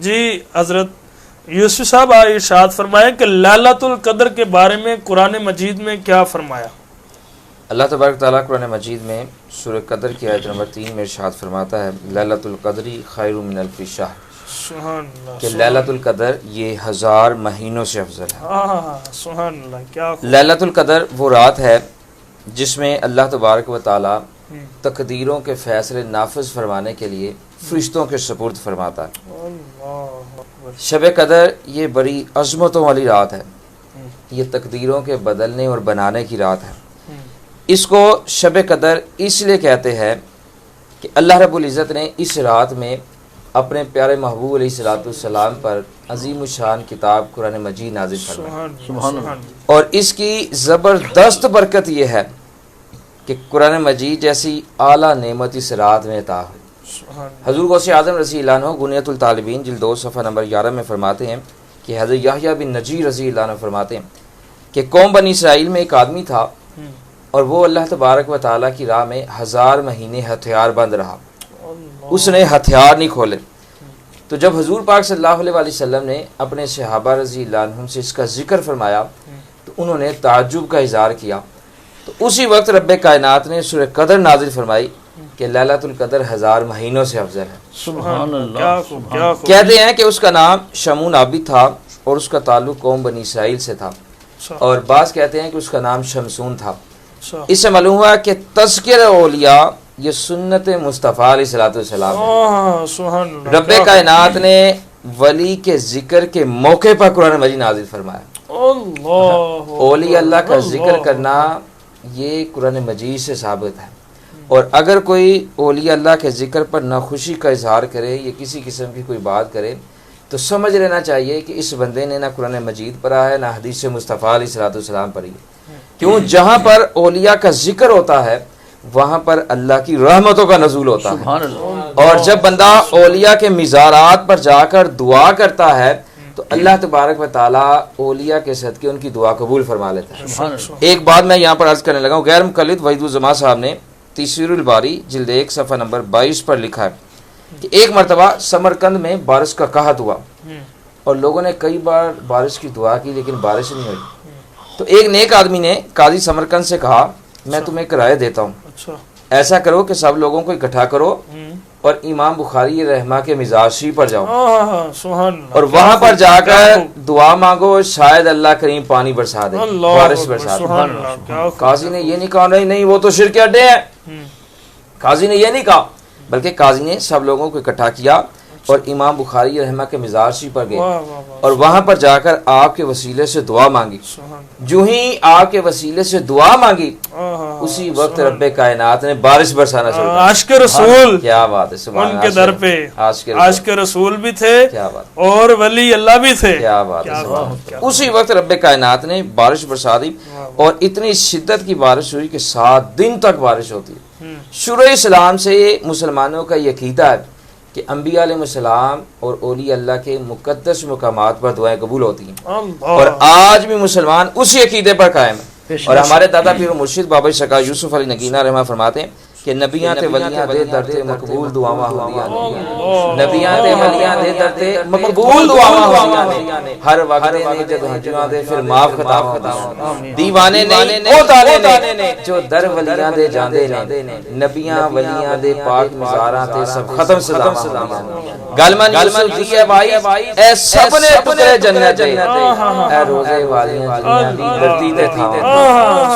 جی حضرت یوسف صاحب ارشاد فرمائے کہ لیلۃ القدر کے بارے میں قرآن مجید میں کیا فرمایا؟ اللہ تبارک تعالیٰ قرآن مجید میں سورہ قدر کی آیت نمبر 3 میں ارشاد فرماتا ہے لیلۃ القدر خیر من الف شہر، سبحان اللہ، کہ لیلۃ القدر یہ 1000 مہینوں سے افضل ہے۔ سبحان اللہ، کیا لیلۃ القدر وہ رات ہے جس میں اللہ تبارک و تعالیٰ تقدیروں کے فیصلے نافذ فرمانے کے لیے فرشتوں کے سپرد فرماتا ہے۔ اللہ اکبر، شب قدر یہ بڑی عظمتوں والی رات ہے، یہ تقدیروں کے بدلنے اور بنانے کی رات ہے۔ اس کو شب قدر اس لیے کہتے ہیں کہ اللہ رب العزت نے اس رات میں اپنے پیارے محبوب علیہ الصلوۃ والسلام پر عظیم الشان کتاب قرآن مجید نازل فرمائی، سبحان اللہ، اور اس کی زبردست برکت یہ ہے کہ قرآن مجید جیسی اعلیٰ نعمت اس رات میں عطا ہوئی۔ حضور غوث اعظم رضی اللہ عنہ غنیۃ الطالبین جلد 2 صفحہ نمبر 11 میں فرماتے ہیں کہ حضرت یحییٰ بن نجیر رضی اللہ عنہ فرماتے ہیں کہ قوم بنی اسرائیل میں ایک آدمی تھا اور وہ اللہ تبارک و تعالیٰ کی راہ میں 1000 مہینے ہتھیار بند رہا، اس نے ہتھیار نہیں کھولے۔ تو جب حضور پاک صلی اللہ علیہ وسلم نے اپنے صحابہ رضی اللہ عنہم سے اس کا ذکر فرمایا تو انہوں نے تعجب کا اظہار کیا۔ تو اسی وقت رب کائنات نے سورہ قدر نازل فرمائی کہ لیلۃ القدر 1000 مہینوں سے افضل ہے۔ سبحان اللہ، کیا کہتے ہیں کہ اس کا نام شمون عابد تھا اور اس کا تعلق قوم بنی اسرائیل سے تھا، اور بعض کہتے ہیں کہ اس کا نام شمسون تھا۔ اس سے معلوم ہوا کہ تذکر اولیاء یہ سنت مصطفیٰ علیہ الصلوۃ والسلام، رب کائنات نے ولی کے ذکر کے موقع پر قرآن مجید نازل فرمایا۔ اولیاء اللہ کا ذکر کرنا یہ قرآن مجید سے ثابت ہے، اور اگر کوئی اولیاء اللہ کے ذکر پر ناخوشی کا اظہار کرے یا کسی قسم کی کوئی بات کرے تو سمجھ لینا چاہیے کہ اس بندے نے نہ قرآن مجید پڑھا ہے نہ حدیث مصطفیٰ علیہ الصلوۃ والسلام پڑھی ہے۔ کیوں؟ جہاں پر اولیاء کا ذکر ہوتا ہے وہاں پر اللہ کی رحمتوں کا نزول ہوتا ہے، اور جب بندہ اولیاء کے مزارات پر جا کر دعا کرتا ہے تو اللہ تبارک و تعالیٰ اولیاء کے صدقے ان کی دعا قبول فرما لیتا ہے۔ ایک بات میں یہاں پر عرض کرنے لگا ہوں، غیر مقلد وحید الزمان صاحب نے تیسیر الباری جلد 1 صفحہ نمبر 22 پر لکھا ہے کہ ایک مرتبہ سمرقند میں بارش کا قحط ہوا اور لوگوں نے کئی بار بارش کی دعا کی لیکن بارش نہیں ہوئی۔ تو ایک نیک آدمی نے قاضی سمرقند سے کہا میں تمہیں کرایہ دیتا ہوں، ایسا کرو کہ سب لوگوں کو اکٹھا کرو اور امام بخاری رحمہ کے مزار شریف پر جاؤ اور وہاں پر جا کر دعا مانگو، شاید اللہ کریم پانی برسا دے، بارش برسا دے۔ قاضی نے یہ نہیں کہا نہیں وہ تو شرک اڈے ہیں، قاضی نے یہ نہیں کہا، بلکہ قاضی نے سب لوگوں کو اکٹھا کیا اور امام بخاری رحمہ کے مزار شریف پر گئے اور وہاں پر جا کر آپ کے وسیلے سے دعا مانگی۔ جو ہی آپ کے وسیلے سے دعا مانگی اسی وقت رب کائنات نے بارش برسانا شروع کیا۔ عاشق رسول، کیا بات ہے، سبحان اللہ، ان کے در پہ عاشق رسول بھی تھے اور ولی اللہ بھی تھے۔ کیا بات ہے، اسی وقت رب کائنات نے بارش برسا دی اور اتنی شدت کی بارش ہوئی کہ 7 دن تک بارش ہوتی ہے۔ شروع اسلام سے مسلمانوں کا یہ عقیدہ ہے کہ انبیاء علیہ السلام اور اولیاء اللہ کے مقدس مقامات پر دعائیں قبول ہوتی ہیں، اور آج بھی مسلمان اسی عقیدے پر قائم ہیں۔ اور ہمارے دادا پیر مرشد بابا شکا یوسف علی نگینہ رحمہ فرماتے ہیں کہ نبیاں تے ولیاں دے درتے مقبول دعاواں ہوندیاں نے، نبیاں تے ولیاں دے درتے مقبول دعاواں ہوندیاں نے، ہر وقت نے جد ہجواں دے پھر معاف خطاب خطاب دیوانے نے او تانے نے جو در ولیاں دے جاندے نے، نبیاں ولیاں دے پاک مزاراں تے سب ختم سلام گلمن یوسف دی ہے بھائی اے سب نے ٹکڑے جنت دے، اے روزے والیاں جنہاں دی دھرتی تے تھاواں